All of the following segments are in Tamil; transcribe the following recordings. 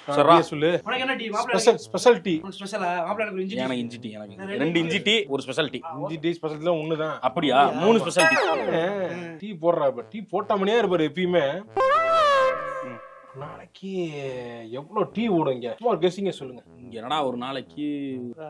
சரா சொல்லு. உனக்கு என்ன டீ மாப்ள? Special tea. ஸ்பெஷலா மாப்ள எனக்கு இஞ்சி எனக்கு இஞ்சி டீ. எனக்கு 2 இஞ்சி டீ ஒரு ஸ்பெஷல் டீ. இஞ்சி டீ ஸ்பெஷல் ஒண்ணுதான். அப்படியா? 3 ஸ்பெஷல் டீ. டீ போடுறா. டீ போட்ட மணியா இருப்பாரு எப்பயுமே. நாளைக்கு எவ்வளவு டீ ஓடுங்க? சும்மா கெஸ்ஸிங்க சொல்லுங்க. இங்க என்னடா ஒரு நாளைக்கு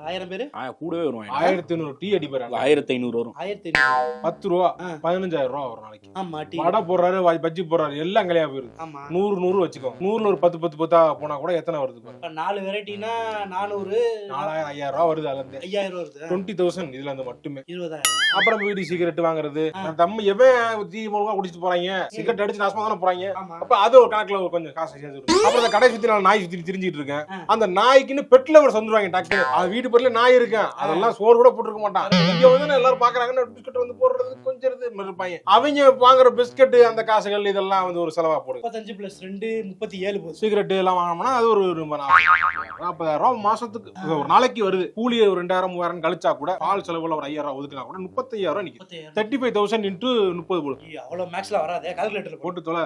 1000 பேரு கூடவே வருவாங்க. 1500 டீ அடிப்பாரு. 1500 வரும். 1500 10 ரூபா 15000 ரூபா ஒரு நாளைக்கு. ஆமா டீ. வடை போடுறாரு, பஜ்ஜி போடுறாரு, எல்லாம் கலையா போயிருது. ஆமா 100 வச்சுக்கோ. 100ல ஒரு 10 போனா கூட எத்தனை வருது பாரு. 4 வெரைட்டினா 400 4000 5000 ரூபா வருது. அதுல இருந்து 5000 வருது. 20000 இதுல இருந்து மட்டுமே. 20000. அப்புறம் வீடு சிகரெட் வாங்குறது. நம்ம எவன் டீ மூலமா குடிச்சிட்டு போறாங்க, சிகரெட் அடிச்சு நாசமா தானே போறாங்க. அப்ப அது ஒரு கணக்குல ஒரு கொஞ்சம் காசு சேர்த்து. அப்புறம் அந்த கடை சுத்தி நான் நாய் சுத்தி திரிஞ்சிட்டு இருக்கேன். அந்த நாய்க்குன்னு பெட்ல ஒரு வந்துருவாங்க டாக்டர். அது வீட்டு பெட்ல நாய் இருக்கேன். அதெல்லாம் சோறு கூட போட்டுருக்க மாட்டான். இங்க வந்து எல்லாரும் பாக்குறாங்கன்னு பிஸ்கட் வந்து போடுறது கொஞ்சம் இருப்பாங்க. அவங்க வாங்குற பிஸ்கட் அந்த காசுகள் இதெல்லாம் வந்து ஒரு செலவா போடுது. 35 + 2 37 போகுது. சிகரெட் எல்லாம் வாங்கினோம்னா அது ஒரு 40,000 ரூபா மாசத்துக்கு. ஒரு நாளைக்கு வருது. கூலி 2000 3000 கழிச்சா கூட பால் செலவுல ஒரு 5000 ரூபா ஒதுக்கினா கூட 35,000 ரூபா நிக்குது. 35,000 × 30 போடு. அவ்வளவு மேக்ஸ்ல வராதே, கால்குலேட்டர்ல போட்டு தொலை.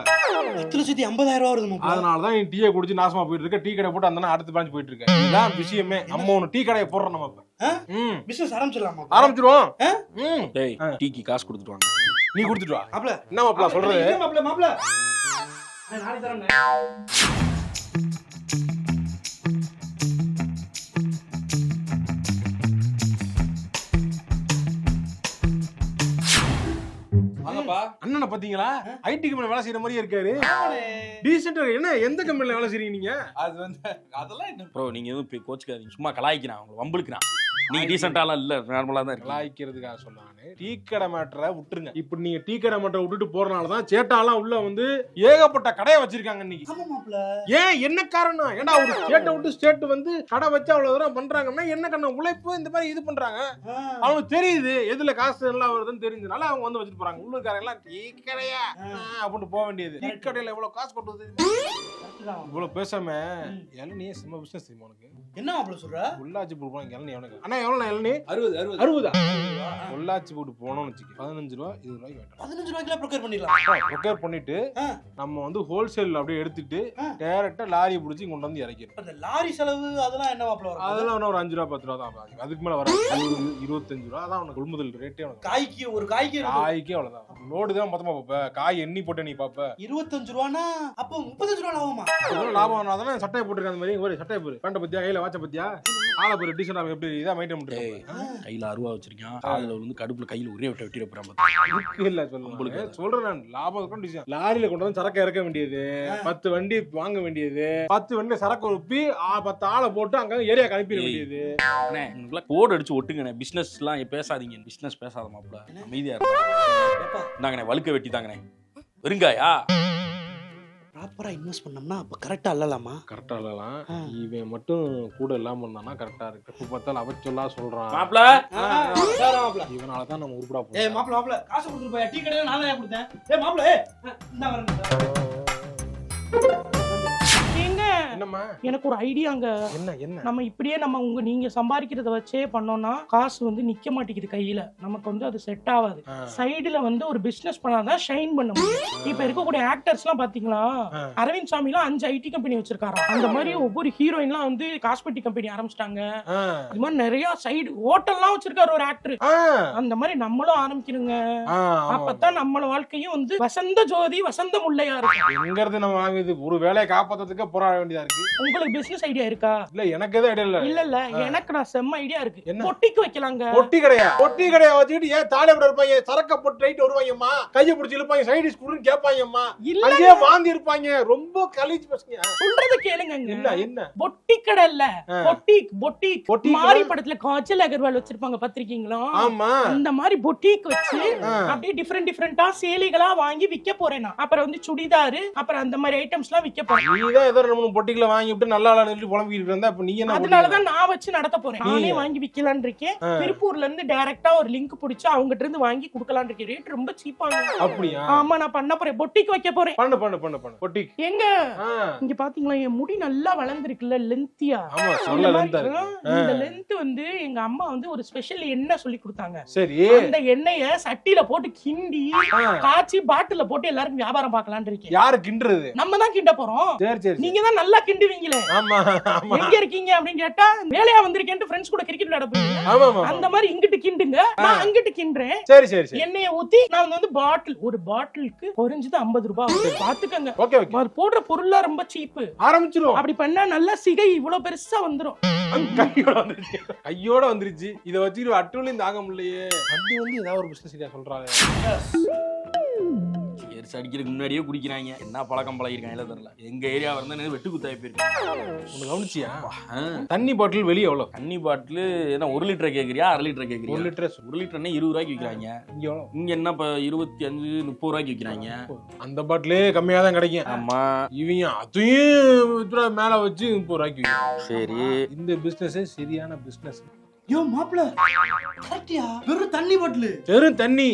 10,50,000 ரூபா வருது மாப்ள. அதனாலதான் நீ டீயை குடிச்சு நாசமா போயிட்டு இருக்க. டீ கடை போட்டு அந்த அடுத்த பிரான்ச் போயிட்டு இருக்க. இதுதான் விஷயமே. நம்ம ஒண்ணு டீ கடையை போடுறோம். நம்ம பிசினஸ் ஆரம்பிச்சிடலாமா? ஆரம்பிச்சிருவோம். டேய் டீக்கு காசு கொடுத்துட்டு வாங்க. நீ கொடுத்துட்டு வா. மாப்ள என்ன மாப்ள சொல்றது? இல்ல மாப்ள மாப்ள நாளைக்கு தரேன். அண்ணனை பாத்தீங்களா? ஐடி கம்பெனில வேலை செய்யற மாதிரியே இருக்காரு. டீசென்ட்டா என்ன எந்த கம்பெனில வேலை செய்றீங்க நீங்க? அது வந்து அதெல்லாம் என்ன ப்ரோ நீங்க எதுவும் கோச்சுக்காதீங்க. சும்மா கலாய்க்கிறான், அவங்க வம்புலுக்குறான். நீங்க டீசென்ட்டாலாம் இல்ல, நார்மலா தான் இருக்கு. கலாய்க்கிறதுக்காக சொன்னானே. டீ கடை மேட்டரை விட்டுருங்க. இப்ப நீங்க டீ கடை மேட்டரை விட்டுட்டு போறனால தான் சேட்டாலாம் உள்ள வந்து ஏகப்பட்ட கடையை வச்சிருக்காங்க இன்னைக்கு. ஆமா மாப்ள. ஏன் என்ன காரணம்? ஏன்டா ஒரு ஸ்டேட்டை விட்டு ஸ்டேட் வந்து கடை வச்சு அவ்வளவு தூரம் பண்றாங்கன்னா என்ன காரணம்? உழைப்பு இந்த மாதிரி இது பண்றாங்க. அவனுக்கு தெரியுது எதுல காசு எல்லாம் வருதுன்னு தெரிஞ்சதுனால அவங்க வந்து வச்சுட்டு போறாங்க. உள்ளூர்காரங்க எல்லாம் டீ கடையா அப்படின்னு போக வேண்டியது. டீ கடையில எவ்வளவு காசு கொட்டுது? இவ்வளவு பேசாம இளநீ சும்மா பிசினஸ் தெரியுமா உனக்கு? என்ன மாப்ள சொல்ற? உள்ளாச்சி போட்டு போன இளநீ எவனுக்கு? அண்ணா எவ்வளவு இளநீ? 60 உள்ளாச்சி போட்டு போனோம்னு வச்சுக்க 15 ரூபா 20 ரூபாய்க்கு வேண்டாம். 15 ரூபாய்க்குல ப்ரோக்கர் பண்ணிடலாம். ப்ரோக்கர் பண்ணிட்டு நம்ம வந்து ஹோல்சேல் அப்படியே எடுத்துட்டு டைரக்டா லாரி பிடிச்சி கொண்டு வந்து இறக்கிடும். அந்த லாரி செலவு அதெல்லாம் என்ன மாப்ள வரும்? அதெல்லாம் ஒரு 5 ரூபா 10 ரூபா தான் ஆகும். அதுக்கு மேல வராது. 25 ரூபா தான் உனக்கு கொள்முதல் ரேட்டே. உனக்கு காய்க்கு காய்க்கு அவ்வளவுதான். லோடு தான் மொத்தமா பாப்ப. காய் எண்ணி போட்டு நீ பாப்ப. 25 ரூபானா அப்ப 35 ரூபா லாபமா? லாபம் தானே. சட்டையை போட்டுருக்க அந்த மாதிரி ஒரு சட்டையை போரு. பேண்ட பத்தியா, கையில வாட்ச பத்தியா, ஆள போரு. டீசெண்டா எப்படி இதா மெயின்டைன் பண்றேன். கையில 60 வச்சிருக்கான். காதுல வந்து கடுப்புல கையில ஒரே வெட்டிட போறான். இல்ல சொல்றேன் நான். லாபம் டிசைன். லாரியில கொண்டு வந்து சரக்கு இறக்க வேண்டியது, 10 வண்டி வாங்க வேண்டியது, 10 வண்டி சரக்கு ஒப்பி 10 ஆளை போட்டு அங்க ஏரியா அனுப்பிட வேண்டியது. கோட் அடிச்சு ஒட்டுங்க. பிசினஸ் எல்லாம் பேசாதீங்க. பிசினஸ் பேசாத மாப்ள. அமைதியா இருங்க. இந்தாங்கண்ணே வழுக்க வெட்டி தாங்கண்ணே. வெறுங்காயா? ப்ராப்பரா இன்வெஸ்ட் பண்ணோம்னா அப்ப கரெக்டா அல்லலாமா? கரெக்டா இல்லலாம். இவன் மட்டும் கூட இல்லாம இருந்தானா கரெக்டா இருக்கு. இப்ப பார்த்தாலும் அவ சொல்லா சொல்றான் மாப்ள. இவனால தான் நம்ம உருப்படா போறோம். ஏய் மாப்ள மாப்ள காசு கொடுத்துட்டு போய் டீ கடையில நான் தான் கொடுத்தேன். ஏய் மாப்ள இந்த வரேன். என்னம்மா? எனக்கு ஒரு ஐடியாங்க. என்ன நம்ம இப்படியே நீங்க சம்பாதிக்கிறத வச்சே பண்ணோம்னா காசு வந்து நிக்க மாட்டேங்குது கையில. நமக்கு வந்து அது செட் ஆகாது. சைடுல வந்து ஒரு பிசினஸ் பண்ணாதான் ஷைன் பண்ண முடியும். இப்ப இருக்கக்கூடிய ஆக்டர்ஸ் எல்லாம் பாத்தீங்களா, அரவிந்த் சாமி எல்லாம் 5 ஐடி கம்பெனி வச்சிருக்காரு. அந்த மாதிரி ஒவ்வொரு ஹீரோயின் எல்லாம் வந்து காஸ்மெட்டிக் கம்பெனி ஆரம்பிச்சிட்டாங்க. இது மாதிரி நிறைய சைடு ஹோட்டல்லாம் வச்சிருக்காரு ஒரு ஆக்டர். அந்த மாதிரி நம்மளும் ஆரம்பிக்கணுங்க. அப்பதான் நம்மள வாழ்க்கையும் வந்து வசந்த ஜோதி வசந்த முல்லையா இருக்கும். எங்க இருந்து நம்ம வாங்குது? ஒரு வேலையை காப்பாத்துறதுக்கு போராட வேண்டியதா இருக்கு. உங்களுக்கு பிசினஸ் ஐடியா இருக்கா? இல்ல எனக்கு எதுவும் ஐடியா இல்ல. இல்ல எனக்கு நான் செம்ம ஐடியா இருக்கு. பொட்டிக்கு வைக்கலாங்க. பொட்டி கடையா வச்சுக்கிட்டு ஏன் தாலி அப்படி இருப்பாங்க? சரக்க போட்டு ரைட் வருவாங்கம்மா, கையை பிடிச்சி இழுப்பாங்க, சைடு ஸ்கூல்னு கேட்பாங்கம்மா, அங்கேயே வாந்தி இருப்பாங்க. ரொம்ப கலீஜ் பசங்க. சொல்றத கேளுங்க. என்ன பொட்டி கடை இல்ல, பொட்டிக் மாரி படத்துல காஜல் அகர்வால் வச்சிருப்பாங்க பாத்திருக்கீங்களா? ஆமா. அந்த மாதிரி பொட்டிக் வச்சு அப்படியே டிஃபரெண்டா சேலைகளா வாங்கி விற்க போறேன். அப்புறம் வந்து சுடிதாரு, அப்புறம் அந்த மாதிரி ஐட்டம்ஸ் எல்லாம் விற்க போறேன். நீதான் ஏதோ 2 பொட்டிகளை வாங்கி விட்டு நல்லா சொல்லி புலம்பிக்கிட்டு இருந்தா இப்ப நீ என்ன? அதனாலதான் நான் வச்சு நடத்த போறேன். நானே வாங்கி விக்கலான்னு இருக்கேன். திருப்பூர்ல இருந்து டைரக்டா ஒரு லிங்க் பிடிச்சு அவங்க இருந்து வாங்கி குடுக்கலான்னு இருக்கேன். ரேட் ரொம்ப சீப்பாங்க. அப்படியா? ஆமா, நான் பண்ண போறேன். பொட்டிக்கு வைக்க போறேன். பண்ணு பொட்டிக். எங்க இங்க பாத்தீங்களா என் முடி நல்லா வளர்ந்துருக்குல்ல, லென்த்தியா. ஆமா, சொல்ல லென்த்தா இருக்கு. இந்த லென்த் வந்து எங்க அம்மா வந்து ஒரு ஸ்பெஷல் எண்ணெய் சொல்லி கொடுத்தாங்க. சரி. அந்த எண்ணெயை சட்டில போட்டு கிண்டி காய்ச்சி பாட்டில போட்டு எல்லாருக்கும் வியாபாரம் பார்க்கலான்னு இருக்கேன். யாரு கிண்டுறது? நம்ம தான் கிண்ட போறோம். சரி நீங்க தான் நல்லா கிண்டுவீங்களே, ஆமா ஆமா எங்க இருக்கீங்க அப்படின்னு கேட்டா வேலையா வந்திருக்கேன்னு ஃப்ரெண்ட்ஸ் கூட கிரிக்கெட் விளையாட போறீங்க. ஆமா ஆமா. அந்த மாதிரி இங்கிட்டு கிண்டுங்க, நான் அங்கிட்டு கிண்டுறேன். சரி சரி சரி. எண்ணெயை ஊத்தி நான் வந்து பாட்டில், ஒரு பாட்டிலுக்கு குறைஞ்சது 50 ரூபாய் பாத்துக்கங்க. Okay okay. அது போடுற பொருள்லாம் ரொம்ப சீப்பு. ஆரம்பிச்சிரும். அப்படி பண்ணா நல்லா சிகை இவ்வளவு பெருசா வந்துரும். கையோட வந்துருச்சு. இத வச்சுட்டு அட்டுலையும் தாங்க முடியலையே. வண்டி வந்து ஏதாவது ஒரு பிசினஸ் ஐடியா சொல்றாங்க. அடிக்கிறதுக்கு முன்னாடியே குடிக்கிறாங்க. என்ன பழக்கம் பழகிருக்காங்க தெரியல. எங்க ஏரியா வந்து வெட்டு குத்தாய் போயிருக்கு. உனக்கு கவனிச்சியா? தண்ணி பாட்டில் வெளியே எவ்வளவு? தண்ணி பாட்டில் என்ன 1 லிட்டர் கேக்குறியா 1/2 லிட்டர் கேக்குறியா? 1 லிட்டர். 1 லிட்டர்னா 20 ரூபாய்க்கு விற்கிறாங்க. இங்க எவ்வளவு? இங்க என்ன இப்ப 25-30 ரூபாய்க்கு விற்கிறாங்க. அந்த பாட்டிலே கம்மியா தான் கிடைக்கும். ஆமா. இவங்க அதையும் மேல வச்சு 30 ரூபாய்க்கு. சரி, இந்த பிசினஸ் சரியான பிசினஸ். யோ மாப்ள கரெக்ட்டியா? வெறும் தண்ணி பாட்டில். வெறும் தண்ணி.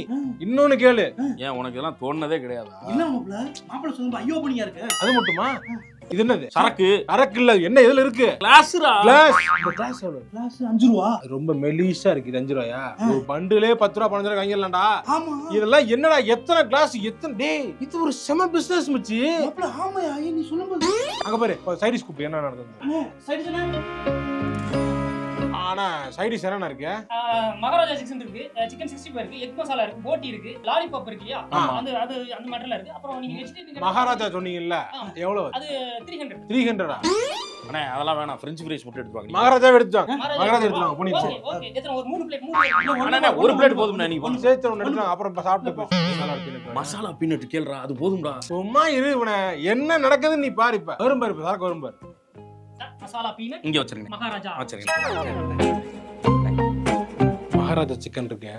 இன்னொன்னு கேளு. ஏன் உனக்கு இதெல்லாம் தோணுனதே கிடையாதா? இல்ல மாப்ள சொல்லுங்க, ஐயோ பண்ணியா இருக்கு. அது மட்டுமா? இது என்னது? சரக்கு. சரக்கு இல்ல, என்ன இதுல இருக்கு? கிளாஸ்ரா. கிளாஸ். இந்த கிளாஸ் எவ்வளவு? கிளாஸ் 5 ரூபா. ரொம்ப மெலிசா இருக்கு. இது 5 ரூபாயா? ஒரு பண்டிலே 10 ரூபா 15 ரூபா வாங்கிடலாம்டா. ஆமா. இதெல்லாம் என்னடா எத்தனை கிளாஸ் எத்தனை டேய், இது ஒரு செம பிசினஸ் மச்சி. மாப்ள ஆமாயா, நீ சொல்லும்போது அங்க பாரு சைடிஸ் கூப்பிட்டு என்ன நடக்குது. சைடு சொன்னா ஆனா சைடிஸ் என்ன இருக்கு? மகாராஜா சிக்கன் இருக்கு, சிக்கன் 65 இருக்கு, எக் மசாலா இருக்கு, போட்டி இருக்கு, லாலிபாப் இருக்கு இல்லையா? அந்த மேட்டர்ல இருக்கு. அப்புறம் நீங்க வெஜிடேரியன் மகாராஜா சொன்னீங்கல்ல, எவ்வளவு? அது 300. 300. அண்ணே அதெல்லாம் வேணாம். ஃப்ரெஞ்ச் ஃப்ரைஸ் மட்டும் எடுத்து வாங்க. மகாராஜா எடுத்துவாங்க. மகாராஜா எடுத்துவாங்க. புனிச்சு. Okay okay. எத்தனை? ஒரு 3 பிளேட். அண்ணா ஒரு பிளேட் போதும்ண்ணா. நீ ஒன்னு சேர்த்து ஒன்னு எடுத்துவாங்க. அப்புறம் சாப்பிட்டு மசாலா பீனட் கேளுடா, அது போதும்டா. சும்மா இரு. இவனை என்ன நடக்குதுன்னு நீ பாரு. இப்ப வரும் பாரு, சரக்கு வரும் பாரு. மசாலா பீனட் இங்க வச்சிருங்க. மகாராஜா. வச்சிருங்க. மகாராஜா சிக்கன் இருக்கு.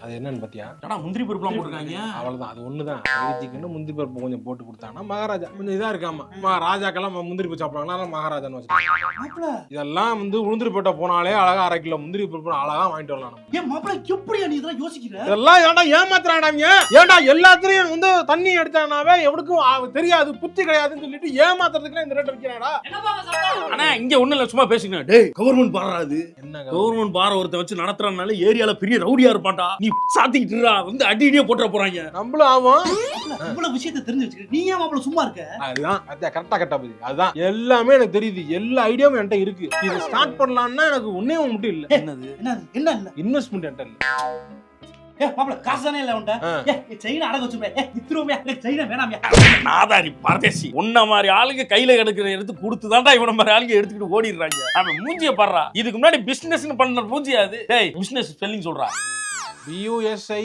அது என்னன்னு பாத்தியா? அடா முந்திரி பருப்புலாம் போட்டுருக்காங்க. அவ்வளவுதான். அது ஒண்ணுதான். சிக்கன் முந்திரி பருப்பு கொஞ்சம் போட்டு கொடுத்தாங்கன்னா மகாராஜா கொஞ்சம் இதா இருக்காமா. ராஜாக்கெல்லாம் முந்திரி பருப்பு சாப்பிடுவாங்க, மகாராஜான்னு வச்சுக்கோங்க. இதெல்லாம் வந்து உளுந்திரி போட்ட போனாலே அழகா 1/2 கிலோ முந்திரி பருப்பு அழகா வாங்கிட்டு வரலாம். ஏன் மாப்ள எப்படியா நீ இதெல்லாம் யோசிக்கிற? இதெல்லாம் ஏன்டா ஏமாத்துறாங்க? ஏன்டா எல்லாத்துலயும் வந்து தண்ணி எடுத்தானாவே எவனுக்கும் தெரியாது, புத்தி கிடையாதுன்னு சொல்லிட்டு ஏமாத்துறதுக்கு இந்த ரேட் வைக்கிறாடா. என்னப்பாங்க சாப்பிட்டா? அண்ணா இங்க ஒண்ணு இல்ல, சும்மா பேசுங்க. டேய் கவர்மெண்ட் பாராது. என்ன கவர்மெண்ட் பார ஒருத்த வச்சு நடத்துறனால ஏரியால பெரிய ரவுடியா இருப்பான்டா. நீ சாத்திக்கிட்டுறா வந்து அடியே போட்டுற போறாங்க. நம்மளும் ஆகும். இவ்வளவு விஷயத்தை தெரிஞ்சு வச்சுக்க. நீ ஏன் மாப்ள சும்மா இருக்க? அதுதான் கரெக்டா பத்தி. அதுதான் எல்லாமே எனக்கு தெரியுது. எல்லா ஐடியாவும் என்கிட்ட இருக்கு. இதை ஸ்டார்ட் பண்ணலாம்னா எனக்கு ஒன்னே மட்டும் இல்ல. என்னது? என்ன இல்ல? இன்வெஸ்ட்மெண்ட் என்கிட்ட இல்ல. ஏ மாப்ள காசு தானே இல்ல உன்கிட்ட. ஏ செயின அடகு வச்சுமே. இத்ரோமே எனக்கு செயின வேணாம்யா. நாதாரி பரதேசி. உன்ன மாதிரி ஆளுங்க கையில கிடக்குற எடுத்து கொடுத்துதான்டா இவன மாதிரி ஆளுங்க எடுத்துக்கிட்டு ஓடிடுறாங்க. அவன் மூஞ்சிய பாடுறா. இதுக்கு முன்னாடி பிசினஸ்னு பண்ண மூஞ்சியா அது? டேய் பிசினஸ் ஸ்பெல்லிங் சொல்றா. BUSI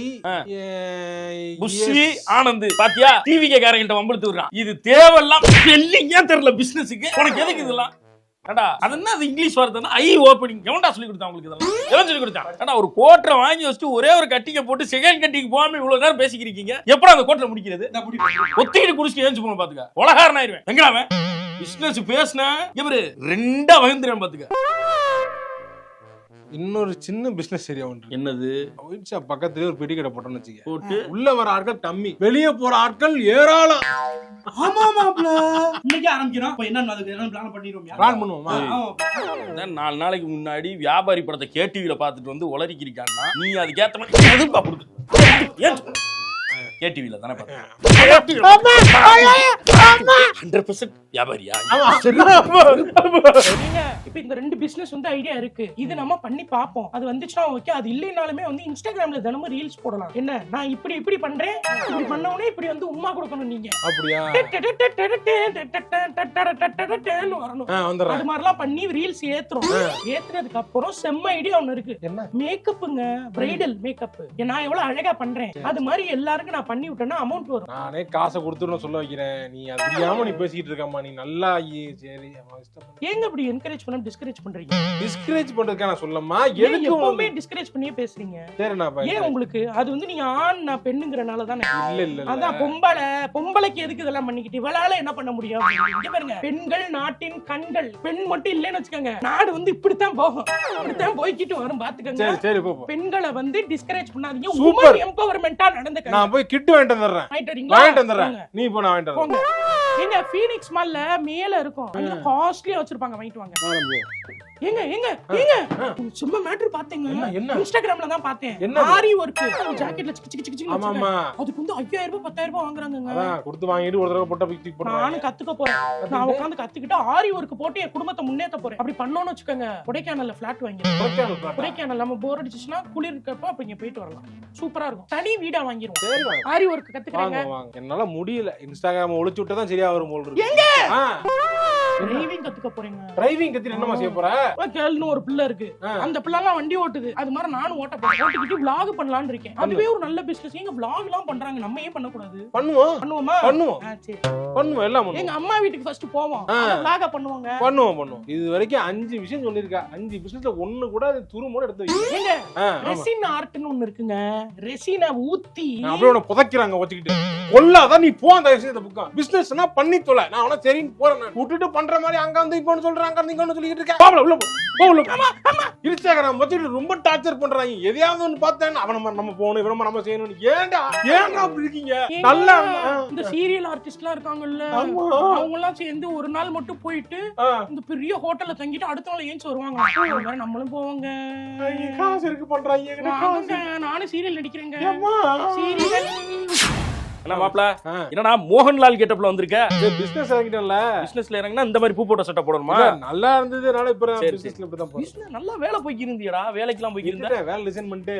புஷ்வி ஆனந்த். பாத்தியா? டிவிகே காரங்கிட்ட வம்பிழுத்து விடுறான். இது தேவையில்லாம் ஸ்பெல்லிங்கே தெரியல பிசினஸ்க்கு. உனக்கு எதுக்கு இதெல்லாம்? ஏண்டா அது என்ன? அது இங்கிலீஷ் வார்த்தைனா ஐ ஓப்பனிங். எவன்டா சொல்லி கொடுத்தா உங்களுக்கு இதெல்லாம்? எவன் சொல்லி கொடுத்தா? ஏண்டா ஒரு கோட்டரை வாங்கி வச்சுட்டு ஒரே ஒரு கட்டிங்க போட்டு செகண்ட் கட்டிங் போகாம இவ்வளவு நேரம் பேசிக்கிறீங்க. எப்படா அந்த கோட்டரை முடிக்கிறது? ஒத்திக்கிட்டு குடிச்சிட்டு ஏஞ்சி போன பாத்துக்க. உலகாரன் ஆயிருவேன். எங்கடா அவன்? பிசினஸ் பேசினா இவரு 2 வகைந்துறேன் பாத்துக்க. இன்னொரு சின்ன பிசினஸ் சரியா ஒன்று. என்னது? ஒயிட் ஷாப் பக்கத்துலயே ஒரு பெட்டி கடை போட்டோம்னு வச்சுக்க. போட்டு உள்ள வர ஆட்கள் கம்மி, வெளியே போற ஆட்கள் ஏராளம். ஆமா மாப்ள. இன்னைக்கு ஆரம்பிக்கிறோம். இப்ப என்ன அதுக்கு என்ன பிளான் பண்ணிரோம்யா? பிளான் பண்ணுவோமா? 4 நாளைக்கு முன்னாடி வியாபாரி படத்தை கேடிவில பாத்துட்டு வந்து உளறிக்கிருக்கான்னா நீ அதுக்கு ஏத்த மாதிரி எதுப்பா கொடுக்கு? கேடிவில தானே பார்த்தேன். 100% வியாபாரியா? இப்ப இந்த 2 பிசினஸ் வந்து ஐடியா இருக்கு. இது நம்ம பண்ணி பாப்போம். அது வந்துச்சுன்னா ஓகே. அது இல்லைனாலுமே வந்து இன்ஸ்டாகிராம்ல தினமும் ரீல்ஸ் போடலாம். என்ன நான் இப்படி பண்றேன், இப்படி பண்ணவனே இப்படி வந்து உம்மா கொடுக்கணும். நீங்க அப்படியா? வரணும். வந்துடுறேன். அது மாதிரிலாம் பண்ணி ரீல்ஸ் ஏத்துறோம். ஏத்துனதுக்கு அப்புறம் செம்ம ஐடியா ஒண்ணு இருக்கு. என்ன? மேக்கப்புங்க, பிரைடல் மேக்கப். நான் எவ்வளவு அழகா பண்றேன் அது மாதிரி எல்லாருக்கும் நான் பண்ணி விட்டேன்னா அமௌண்ட் வரும். நானே காசை கொடுத்துட்டு சொல்ல வைக்கிறேன். நீ அது தெரியாம நீ பேசிக்கிட்டு இருக்கமா. நீ நல்லா சரி ஏங்க இப்படி என்கரேஜ் பண்ண டிஸ்கரேஜ் பண்றீங்க? டிஸ்கரேஜ் பண்றதுக்கா நான் சொல்லமா? எதுக்கு எப்பவுமே டிஸ்கரேஜ் பண்ணியே பேசுறீங்க? சரி நான் ஏன் உங்களுக்கு அது வந்து நீங்க ஆண் நான் பெண்ணுங்கறனால தானே? இல்ல அதான் பொம்பளைக்கு எதுக்கு இதெல்லாம் பண்ணிக்கிட்டு இவளால என்ன பண்ண முடியும்? இங்க பாருங்க, பெண்கள் நாட்டின் கண்கள். பெண் மட்டும் இல்லன்னு வச்சுக்கோங்க, நாடு வந்து இப்படித்தான் போகும். இப்படித்தான் போய்கிட்டு வரும். பாத்துக்கோங்க. சரி போ. பெண்களை வந்து டிஸ்கரேஜ் பண்ணாதீங்க. சூப்பர் எம்பவர்மெண்டா நடந்துக்க. நான் போய் கிட் வாங்கிட்டு வந்துடுறேன். வாங்கிட்டு வந்துடுறேன். நீ போ, நான் வாங்கிட்டு வரேன். எங்க ஃபீனிக்ஸ் மால்ல மேல இருக்கும் அங்க காஸ்ட்லியா வச்சிருப்பாங்க, வாங்கிட்டு வாங்க. ஏங்க ஏங்க ஏங்க சும்மா மேட்டர் பாத்தீங்க, என்ன இன்ஸ்டாகிராம்ல தான் பார்த்தேன். என்ன ஆரி ஒர்க் ஜாக்கெட்ல சிக்கு சிக்கு சிக்கு ஆமா ஆமா அதுக்கு வந்து 5000 ரூபாய் 10000 ரூபாய் வாங்குறாங்கங்க. அதான் கொடுத்து வாங்கிட்டு ஒரு தடவை போட்டா பிக் போடுறாங்க. நானும் கத்துக்க போறேன். நான் உட்கார்ந்து கத்துக்கிட்டு ஆரி ஒர்க் போட்டு என் குடும்பத்தை முன்னேத்த போறேன். அப்படி பண்ணோம்னு வச்சுக்கோங்க, கொடைக்கானல்ல ஃபிளாட் வாங்கிடுறேன். கொடைக்கானல் நம்ம போர் அடிச்சுச்சுன்னா குளிர் இருக்கப்ப அப்ப இங்க போயிட்டு வரலாம், சூப்பரா இருக்கும். தனி வீடா வாங்கிடுவோம். சரி வாங்க ஆரி ஒர்க் கத்துக்கறாங்க. வாங்க வாங்க. என்னால முடியல, இன்ஸ்டாகிராம் ஒளிச்சு விட்டா தான் சரியா வரும் போல இருக்கு. எங்க ஆ டிரைவிங் கத்துக்க போறீங்க. டிரைவிங் கத்தி என்னமா செய்ய போற? கேள்னு ஒரு பிள்ளை இருக்கு, அந்த பிள்ளைலாம் வண்டி ஓட்டுது. அது மாதிரி நானும் ஓட்ட போறேன். ஓட்டிக்கிட்டு vlog பண்ணலாம்னு இருக்கேன். அதுவே ஒரு நல்ல பிசினஸ். எங்க vlog எல்லாம் பண்றாங்க, நம்ம ஏன் பண்ண கூடாது? பண்ணுவோம் பண்ணுவோமா? பண்ணுவோம் சரி பண்ணுவோம், எல்லாம் பண்ணுவோம். எங்க அம்மா வீட்டுக்கு ஃபர்ஸ்ட் போவோம், vlog பண்ணுவாங்க. பண்ணுவோம் பண்ணுவோம். இது வரைக்கும் 5 விஷயம் சொல்லிருக்கா. 5 பிசினஸ்ல ஒண்ணு கூட அது துருமோட எடுத்து வை. ஏங்க ரெசின் ஆர்ட்னு ஒன்னு இருக்குங்க. ரெசினை ஊத்தி அப்படியே உன புதைக்கிறாங்க வச்சுக்கிட்டு. கொல்லாதான் நீ போ அந்த விஷயத்தை புக்கா. பிசினஸ்னா பண்ணி தொலை. நான் அவன சரின்னு போறேன். விட்டுட்டு பண்ற மாதிரி அங்க வந்து இப்போ சொல்றாங்க, அங்க இங்க சொல்லிட்டு இருக்க. பாவல உள்ள போ. போ உள்ள போ. இன்ஸ்டாகிராம் வச்சுட்டு ரொம்ப டார்ச்சர் பண்றாங்க. எதையாவது ஒன்னு பார்த்தேன் அவன நம்ம போணும், இவன நம்ம செய்யணும். ஏன்டா அப்படி இருக்கீங்க? நல்லா இந்த சீரியல் ஆர்டிஸ்ட்லாம் இருக்காங்கல்ல, அவங்க எல்லாம் சேர்ந்து ஒரு நாள் மட்டும் போயிட்டு இந்த பெரிய ஹோட்டல்ல தங்கிட்டு அடுத்த நாள் ஏஞ்சி வருவாங்க. அது மாதிரி நம்மளும் போவாங்க. காசு இருக்கு பண்றாங்க. நானும் சீரியல் நடிக்கிறேங்க. சீரியல் என்ன மாப்ள, என்னடா மோகன்லால் கெட்டப்ல வந்திருக்க? பிசினஸ் இறங்கிட்டேன்ல. பிசினஸ்ல இறங்கினா இந்த மாதிரி பூ போட்ட சட்டை போடணுமா? நல்லா இருந்ததுனால இப்ப சரி, பிசினஸ்ல இப்ப தான் போறேன். பிசினஸ் நல்லா வேலை போய்க்கு இருந்தியடா. வேலைக்கெல்லாம் போய்க்கு இருந்த. வேலை ரிசைன் பண்ணிட்டு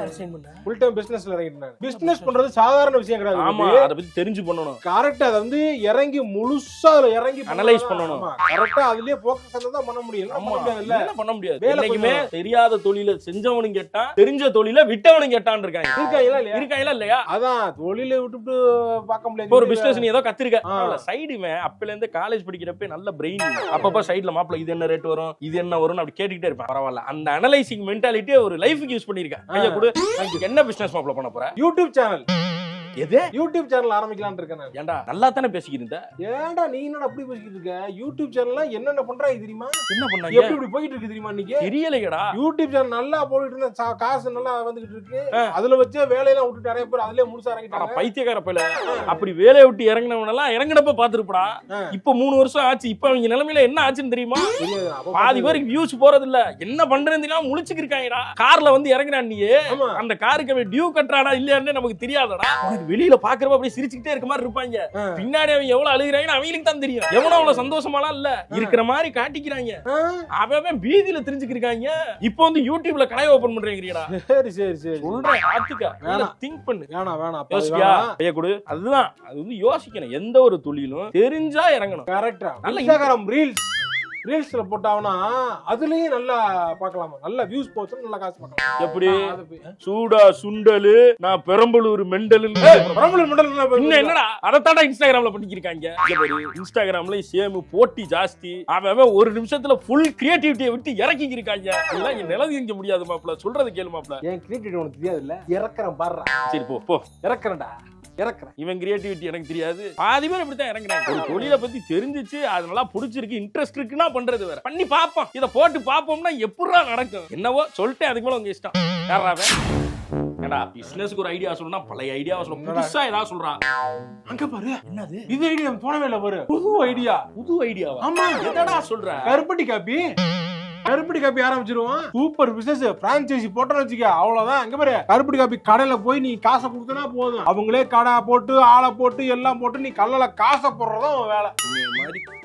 ரிசைன் பண்ண ஃபுல் டைம் பிசினஸ்ல இறங்கிட்டேன். பிசினஸ் பண்றது சாதாரண விஷயம் கிடையாது. ஆமா, அத பத்தி தெரிஞ்சு பண்ணணும். கரெக்ட்டா அத வந்து இறங்கி முழுசா அதுல இறங்கி அனலைஸ் பண்ணணும். கரெக்ட்டா அதுலயே ஃபோக்கஸ் பண்ணா தான் பண்ண முடியும். ஆமா, இல்ல என்ன பண்ண முடியாது. வேலை என்னைக்குமே தெரியாத தொழில செஞ்சவனும் கேட்டான், தெரிஞ்ச தொழில விட்டவனும் கேட்டான்னு இருக்காங்க. இருக்காங்களா இல்லையா? அதான் தொழிலை விட்டுட்டு பார்க்க முடியாது. ஒரு பிசினஸ் நீ ஏதோ கத்திருக்க சைடுமே அப்பல இருந்து காலேஜ் படிக்கிறப்ப நல்ல பிரெயின். அப்பப்ப சைடுல மாப்ள இது என்ன ரேட் வரும், இது என்ன வரும் அப்படி கேட்டுக்கிட்டே இருப்பேன். பரவாயில்ல, அந்த அனலைசிங் மென்டாலிட்டியை ஒரு லைஃப்க்கு யூஸ் பண்ணிருக்கேன். ஐயா கூட என்ன பிசினஸ் மாப்ள பண்ண போற? YouTube channel. எது? யூடியூப் சேனல் ஆரம்பிக்கலாம்னு இருக்கேன் நான். ஏன்டா நல்லா தானே பேசிக்கிட்டு இருந்த? ஏன்டா நீ என்னடா அப்படி பேசிக்கிட்டு இருக்க? யூடியூப் சேனல்ல என்னென்ன பண்றாங்க தெரியுமா? என்ன பண்ணாங்க? எப்படி இப்படி போயிட்டு இருக்கு தெரியுமா? இன்னைக்கு தெரியலையடா. யூடியூப் சேனல் நல்லா போயிட்டு இருந்தா காசு நல்லா வந்துகிட்டு இருக்கு. அதுல வச்சே வேலையெல்லாம் விட்டுட்டு நிறைய பேர் அதுலயே முழுசா இறங்கிட்டாங்க. பைத்தியக்கார பையல. அப்படி வேலையை விட்டு இறங்கினவன எல்லாம் இறங்கினப்ப பாத்துருப்பா. இப்ப 3 வருஷம் ஆச்சு. இப்ப அவங்க நிலைமையில என்ன ஆச்சுன்னு தெரியுமா? பாதி பேருக்கு வியூஸ் போறது இல்ல. என்ன பண்றேன்னு தெரியாம முழிச்சுக்கு இருக்காங்கடா. கார்ல வந்து இறங்குறான், நீ அந்த காருக்கு அவன் டியூ கட்டுறானா இல்லையான்னு நமக்கு தெரியாதடா. வெளியில பாக்குறப்ப அப்படியே சிரிச்சுக்கிட்டே இருக்க மாதிரி இருப்பாங்க. பின்னாடி அவங்க எவ்வளவு அழுகுறாங்கன்னு அவங்களுக்கு தான் தெரியும். எவ்வளவு அவ்வளவு சந்தோஷமாலாம் இல்ல இருக்கிற மாதிரி காட்டிக்கிறாங்க. அவன் வீதியில தெரிஞ்சுக்கிறாங்க. இப்போ வந்து யூடியூப்ல கடை ஓபன் பண்றீங்கடா. சரி சரி சரி சொல்றேன், ஆத்துக்க திங்க் பண்ணு. வேணாம் யோசிக்கியா பைய கொடு. அதுதான் அது வந்து யோசிக்கணும். எந்த ஒரு தொழிலும் தெரிஞ்சா இறங்கணும். கரெக்டா. இன்ஸ்டாகிராம் ரீல்ஸ்ல போட்டாவனா அதுலயும் நல்லா பார்க்கலாமா? நல்ல வியூஸ் போச்சு, நல்ல காசு பார்க்கலாம். எப்படி சூடா சுண்டலு, நான் பெரம்பலூர் மெண்டல். பெரம்பலூர் மெண்டல் இன்னும் என்னடா அதத்தாடா இன்ஸ்டாகிராம்ல பண்ணிக்கிறாங்க. இன்ஸ்டாகிராம்ல சேம் போட்டி ஜாஸ்தி. அவன் ஒரு நிமிஷத்துல ஃபுல் கிரியேட்டிவிட்டியை விட்டு இறக்கி இருக்காங்க. இதெல்லாம் என் நிலவு இங்க முடியாது மாப்ள. சொல்றது கேளு மாப்ள. ஏன் கிரியேட்டிவிட்டி உனக்கு தெரியாது இல்ல? இறக்குறேன் பாடுறா. சரி போ போ. இறக்குறேன்டா. இவன் கிரியேட்டிவிட்டி எனக்கு தெரியாது. பாதி பேர் இப்படித்தான் இறங்குறாங்க. ஒரு தொழிலை பத்தி தெரிஞ்சிச்சு, அது நல்லா பிடிச்சிருக்கு, இன்ட்ரெஸ்ட் இருக்குன்னா பண்றது வேற. பண்ணி பாப்போம், இத போட்டு பாப்போம்னா எப்படிடா நடக்கும்? என்னவோ சொல்லிட்டேன், அதுக்கு மேல உங்க இஷ்டம். யாராவே ஏடா பிசினஸ்க்கு ஒரு ஐடியா சொல்லணும்னா பழைய ஐடியாவை சொல்ல, புதுசா ஏதாவது சொல்றான். அங்க பாரு, என்னது இது ஐடியா போனவே இல்ல பாரு. புது ஐடியா. புது ஐடியாவா? ஆமா. எதடா சொல்ற? கருப்பட்டி காப்பி ஆரம்பிச்சிருவோம். Super business. பிரான்சைசி போட்டோன்னு வச்சுக்க, அவ்வளவுதான். எங்க பாரு, கருப்பட்டி காப்பி கடையில போய் நீ காசை கொடுத்தனா போதும். அவங்களே கடை போட்டு ஆளை போட்டு எல்லாம் போட்டு நீ கல்ல காசை போடுறதும் வேலை.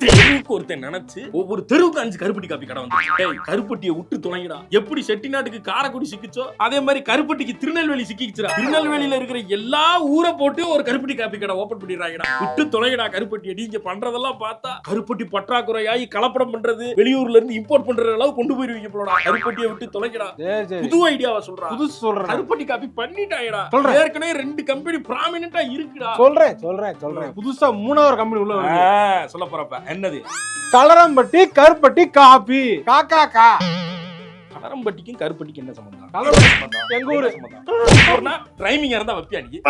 தெருவுக்கு ஒருத்தன் நினைச்சு ஒவ்வொரு தெருவுக்கு 5 கருப்பட்டி காப்பி கடை வந்து கருப்பட்டியை விட்டு துணைங்கடா. எப்படி செட்டிநாட்டுக்கு காரைக்குடி சிக்கிச்சோ அதே மாதிரி கருப்பட்டிக்கு திருநெல்வேலி சிக்கிச்சுடா. திருநெல்வேலியில இருக்கிற எல்லா ஊரை போட்டு ஒரு கருப்பட்டி காப்பி கடை ஓபன் பண்ணிடுறாங்கடா. விட்டு துணைங்கடா கருப்பட்டியை. நீங்க பண்றதெல்லாம் பார்த்தா கருப்பட்டி பற்றாக்குறையாகி கலப்படம் பண்றது, வெளியூர்ல இருந்து இம்போர்ட் பண்ற கொண்டு போயிருவீங்க போலடா. கருப்பட்டியை விட்டு தொலைங்கடா. புது ஐடியாவா சொல்றா? புதுசு சொல்றேன். கருப்பட்டி காப்பி பண்ணிட்டாங்கடா. ஏற்கனவே 2 கம்பெனி ப்ராமினென்ட்டா இருக்குடா. சொல்றேன். புதுசா 3வது கம்பெனி உள்ள வருது. சொல்ல போறப்ப என்னது? கலரம்பட்டி கருப்பட்டி காப்பி. காக்கா கா. கலரம்பட்டிக்கும் கருப்பட்டிக்கும் என்ன சம்பந்தம்? எங்க ஊரு ரைமிங்கா இருந்தா வப்பியா நீ?